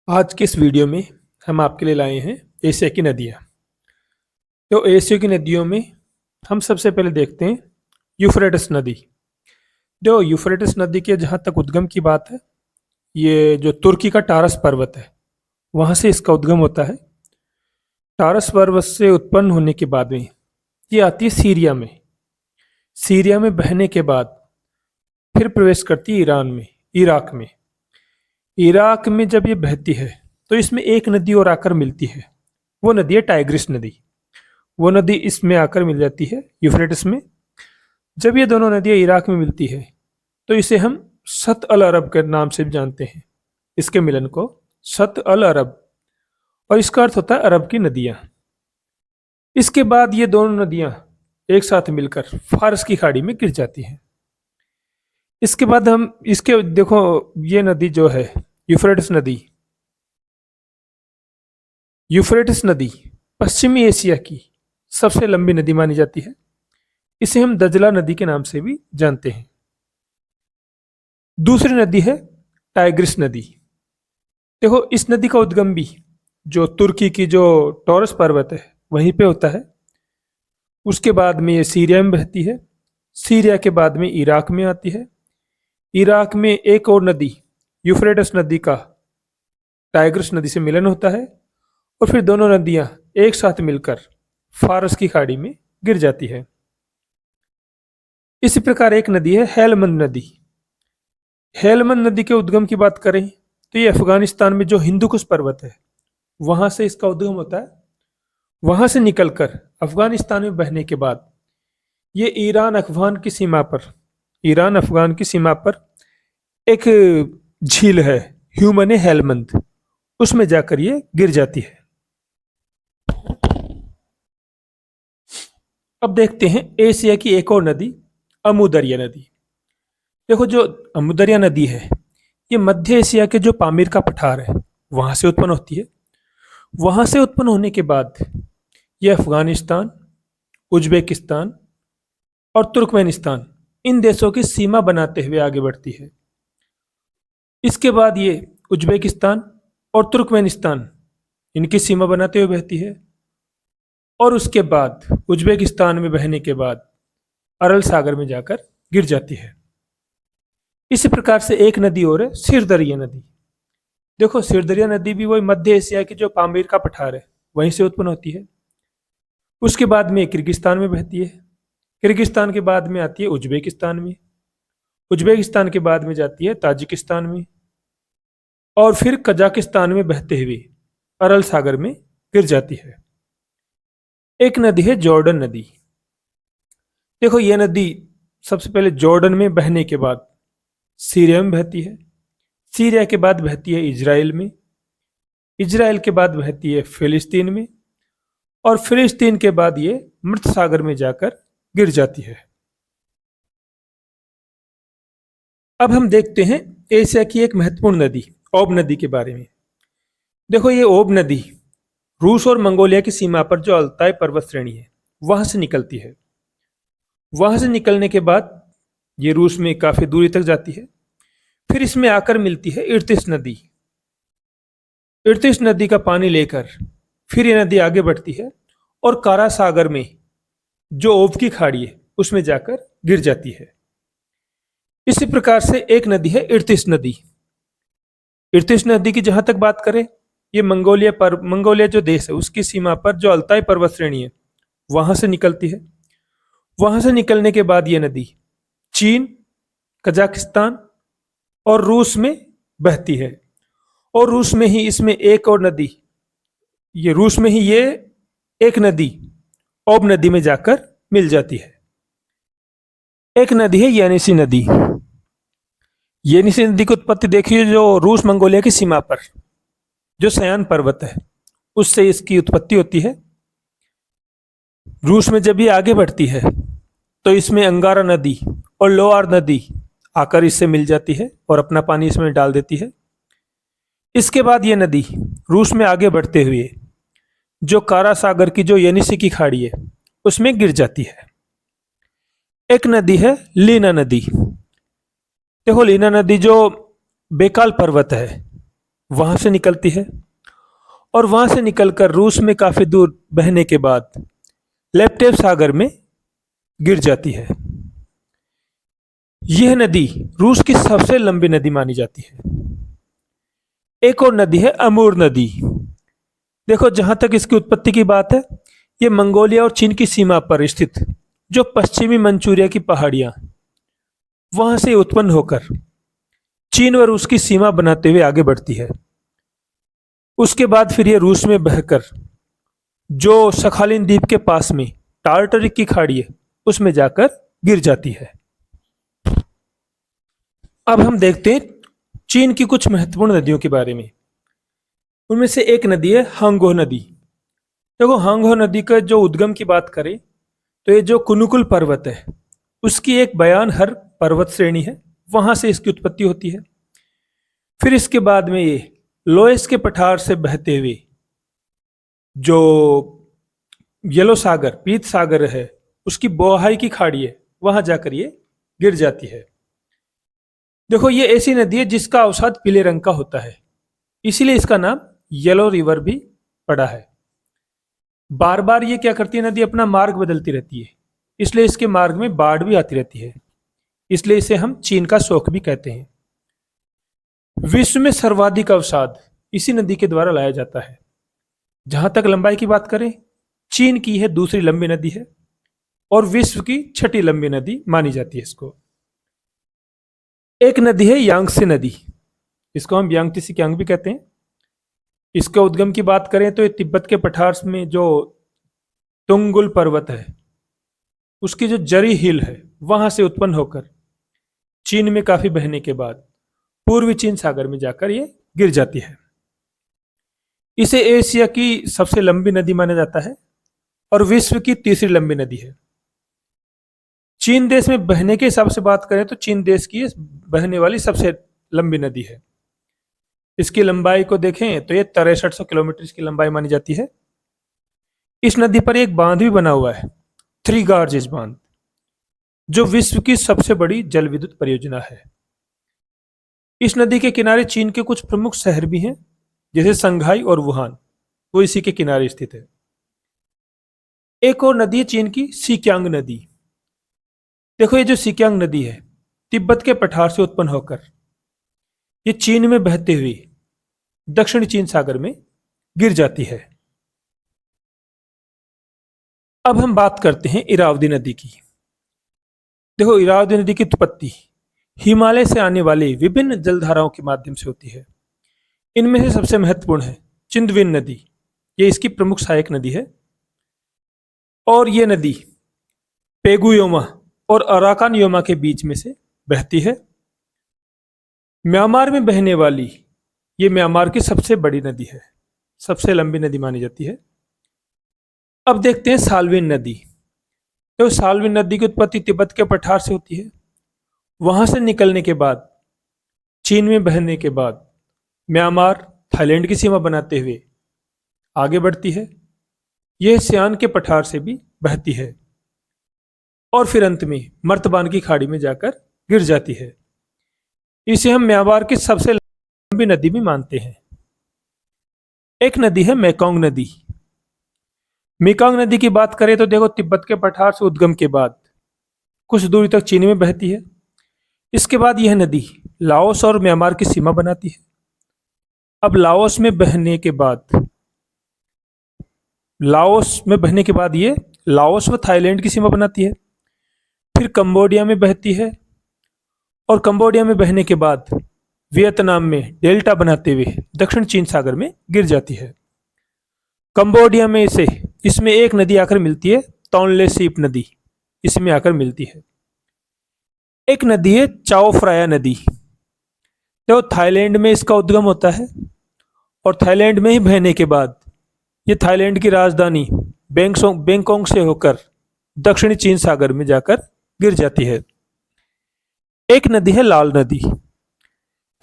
आज के इस वीडियो में हम आपके लिए लाए हैं एशिया की नदियाँ। तो एशिया की नदियों में हम सबसे पहले देखते हैं यूफ्रेटिस नदी। जो यूफ्रेटिस नदी के जहाँ तक उद्गम की बात है, ये जो तुर्की का टारस पर्वत है वहाँ से इसका उद्गम होता है। टारस पर्वत से उत्पन्न होने के बाद में ये आती है सीरिया में। सीरिया में बहने के बाद फिर प्रवेश करती है ईरान में, इराक में। इराक में जब ये बहती है तो इसमें एक नदी और आकर मिलती है, वो नदी है टाइग्रिस नदी। वो नदी इसमें आकर मिल जाती है यूफ्रेटिस में। जब ये दोनों नदियां इराक में मिलती है तो इसे हम सत अल अरब के नाम से भी जानते हैं, इसके मिलन को सत अल अरब, और इसका अर्थ होता है अरब की नदियां। इसके बाद ये दोनों नदियां एक साथ मिलकर फारस की खाड़ी में गिर जाती हैं। इसके बाद हम इसके देखो, ये नदी जो है यूफ्रेटिस नदी, यूफ्रेटिस नदी पश्चिमी एशिया की सबसे लंबी नदी मानी जाती है। इसे हम दजला नदी के नाम से भी जानते हैं। दूसरी नदी है टाइग्रिस नदी। देखो, इस नदी का उद्गम भी जो तुर्की की जो टॉरस पर्वत है वहीं पे होता है। उसके बाद में ये सीरिया में बहती है। सीरिया के बाद में इराक में आती है। इराक में एक और नदी यूफ्रेटिस नदी का टाइग्रिस नदी से मिलन होता है और फिर दोनों नदियां एक साथ मिलकर फारस की खाड़ी में गिर जाती है। इसी प्रकार एक नदी है हेलमंद नदी। हेलमंद नदी के उद्गम की बात करें तो ये अफगानिस्तान में जो हिंदुकुश पर्वत है वहां से इसका उद्गम होता है। वहां से निकलकर अफगानिस्तान में बहने के बाद ये ईरान अफगान की सीमा पर एक झील है, ह्यूमन हेलमंद, उसमें जाकर ये गिर जाती है। अब देखते हैं एशिया की एक और नदी, अमू दरिया नदी। देखो, जो अमू दरिया नदी है ये मध्य एशिया के जो पामीर का पठार है वहां से उत्पन्न होती है। वहां से उत्पन्न होने के बाद ये अफगानिस्तान, उज्बेकिस्तान और तुर्कमेनिस्तान, इन देशों की सीमा बनाते हुए आगे बढ़ती है। इसके बाद ये उज्बेकिस्तान और तुर्कमेनिस्तान, इनकी सीमा बनाते हुए बहती है। और उसके बाद उज्बेकिस्तान में बहने के बाद अरल सागर में जाकर गिर जाती है। इसी प्रकार से एक नदी और है सिरदरिया नदी। देखो, सिरदरिया नदी भी वही मध्य एशिया की जो पामीर का पठार है वहीं से उत्पन्न होती है। उसके बाद में किर्गिस्तान में बहती है। किर्गिस्तान के बाद में आती है उज्बेकिस्तान में। उज्बेकिस्तान के बाद में जाती है ताजिकिस्तान में और फिर कजाकिस्तान में बहते हुए अरल सागर में गिर जाती है। एक नदी है जॉर्डन नदी। देखो, यह नदी सबसे पहले जॉर्डन में बहने के बाद सीरिया में बहती है। सीरिया के बाद बहती है इजराइल में। इजराइल के बाद बहती है फिलिस्तीन में और फिलिस्तीन के बाद ये मृत सागर में जाकर गिर जाती है। अब हम देखते हैं एशिया की एक महत्वपूर्ण नदी, ओब नदी के बारे में। देखो, ये ओब नदी रूस और मंगोलिया की सीमा पर जो अल्ताई पर्वत श्रेणी है वहां से निकलती है। वहां से निकलने के बाद ये रूस में काफी दूरी तक जाती है। फिर इसमें आकर मिलती है इर्तिश नदी। इर्तिश नदी का पानी लेकर फिर ये नदी आगे बढ़ती है और कारा सागर में जो ओब की खाड़ी है उसमें जाकर गिर जाती है। इसी प्रकार से एक नदी है इर्तिश नदी। इर्तिश नदी की जहां तक बात करें, ये मंगोलिया जो देश है उसकी सीमा पर जो अल्ताई पर्वत श्रेणी है वहां से निकलती है। वहां से निकलने के बाद ये नदी चीन, कजाकिस्तान और रूस में बहती है। और रूस में ही इसमें एक और नदी, ये रूस में ही ये एक नदी ओब नदी में जाकर मिल जाती है। एक नदी है येनिसी नदी। येनिसी नदी की उत्पत्ति देखिए, जो रूस मंगोलिया की सीमा पर जो सयान पर्वत है उससे इसकी उत्पत्ति होती है। रूस में जब ये आगे बढ़ती है तो इसमें अंगारा नदी और लोआर नदी आकर इससे मिल जाती है और अपना पानी इसमें डाल देती है। इसके बाद ये नदी रूस में आगे बढ़ते हुए जो कारा सागर की जो येनिसी की खाड़ी है उसमें गिर जाती है। एक नदी है लीना नदी। देखो, लीना नदी जो बेकाल पर्वत है वहां से निकलती है और वहां से निकलकर रूस में काफी दूर बहने के बाद लेप्टेव सागर में गिर जाती है। यह नदी रूस की सबसे लंबी नदी मानी जाती है। एक और नदी है अमूर नदी। देखो, जहां तक इसकी उत्पत्ति की बात है, ये मंगोलिया और चीन की सीमा पर स्थित जो पश्चिमी मंचूरिया की पहाड़ियां, वहां से उत्पन्न होकर चीन व रूस की सीमा बनाते हुए आगे बढ़ती है। उसके बाद फिर ये रूस में बहकर जो सखालिन द्वीप के पास में टार्टरिक की खाड़ी है, उसमें जाकर गिर जाती है। अब हम देखते हैं चीन की कुछ महत्वपूर्ण नदियों के बारे में। उनमें से एक नदी है हांगो नदी। देखो, हांगो नदी का जो उद्गम की बात करें तो ये जो कुनुकुल पर्वत है, उसकी एक बयान हर पर्वत श्रेणी है, वहां से इसकी उत्पत्ति होती है। फिर इसके बाद में ये लोएस के पठार से बहते हुए जो येलो सागर, पीत सागर है, उसकी बोहाई की खाड़ी है, वहां जाकर ये गिर जाती है। देखो, ये ऐसी नदी है जिसका अवसाद पीले रंग का होता है, इसीलिए इसका नाम येलो रिवर भी पड़ा है। बार बार ये क्या करती है, नदी अपना मार्ग बदलती रहती है, इसलिए इसके मार्ग में बाढ़ भी आती रहती है, इसलिए इसे हम चीन का शोक भी कहते हैं। विश्व में सर्वाधिक अवसाद इसी नदी के द्वारा लाया जाता है। जहां तक लंबाई की बात करें, चीन की है दूसरी लंबी नदी है और विश्व की छठी लंबी नदी मानी जाती है इसको। एक नदी है यांगत्से नदी, इसको हम यांगत्से सिकियांग भी कहते हैं। इसके उद्गम की बात करें तो ये तिब्बत के पठार में जो तुंगुल पर्वत है, उसकी जो जरी हिल है, वहां से उत्पन्न होकर चीन में काफी बहने के बाद पूर्वी चीन सागर में जाकर ये गिर जाती है। इसे एशिया की सबसे लंबी नदी माना जाता है और विश्व की तीसरी लंबी नदी है। चीन देश में बहने के हिसाब से बात करें तो चीन देश की बहने वाली सबसे लंबी नदी है। इसकी लंबाई को देखें तो ये 6300 किलोमीटर की लंबाई मानी जाती है। इस नदी पर एक बांध भी बना हुआ है, थ्री गॉर्जेस बांध, जो विश्व की सबसे बड़ी जल विद्युत परियोजना है। इस नदी के किनारे चीन के कुछ प्रमुख शहर भी हैं, जैसे संघाई और वुहान, वो इसी के किनारे स्थित है। एक और नदी है चीन की सिक्यांग नदी। देखो, ये जो सिक्यांग नदी है, तिब्बत के पठार से उत्पन्न होकर ये चीन में बहते हुए दक्षिणी चीन सागर में गिर जाती है। अब हम बात करते हैं इरावदी नदी की। देखो, इरावदी नदी की उत्पत्ति हिमालय से आने वाली विभिन्न जलधाराओं के माध्यम से होती है। इनमें से सबसे महत्वपूर्ण है चिंदविन नदी, ये इसकी प्रमुख सहायक नदी है। और ये नदी पेगुयोमा और अराकान योमा के बीच में से बहती है। म्यांमार में बहने वाली ये म्यांमार की सबसे बड़ी नदी है, सबसे लंबी नदी मानी जाती है। अब देखते हैं साल्विन नदी। तो साल्विन नदी की उत्पत्ति तिब्बत के पठार से होती है। वहां से निकलने के बाद चीन में बहने के बाद म्यांमार, थाईलैंड की सीमा बनाते हुए आगे बढ़ती है। यह सियान के पठार से भी बहती है और फिर अंत में मर्तबान की खाड़ी में जाकर गिर जाती है। इसे हम म्यांमार की सबसे लंबी नदी भी मानते हैं। एक नदी है मेकोंग नदी। मेकोंग नदी की बात करें तो देखो, तिब्बत के पठार से उद्गम के बाद कुछ दूरी तक चीन में बहती है। इसके बाद यह नदी लाओस और म्यांमार की सीमा बनाती है। अब लाओस में बहने के बाद ये लाओस व थाईलैंड की सीमा बनाती है। फिर कंबोडिया में बहती है और कंबोडिया में बहने के बाद वियतनाम में डेल्टा बनाते हुए दक्षिण चीन सागर में गिर जाती है। कंबोडिया में इसमें एक नदी आकर मिलती है, तोनले सीप नदी, इसमें आकर मिलती है। एक नदी है चाओ फ्राया नदी। तो थाईलैंड में इसका उद्गम होता है और थाईलैंड में ही बहने के बाद ये थाईलैंड की राजधानी बैंकॉक से होकर दक्षिणी चीन सागर में जाकर गिर जाती है। एक नदी है लाल नदी।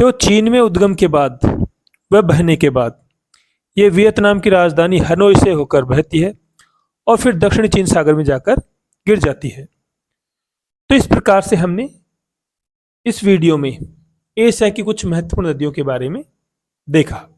तो चीन में उद्गम के बाद वह बहने के बाद ये वियतनाम की राजधानी हनोई से होकर बहती है और फिर दक्षिणी चीन सागर में जाकर गिर जाती है। तो इस प्रकार से हमने इस वीडियो में एशिया की कुछ महत्वपूर्ण नदियों के बारे में देखा।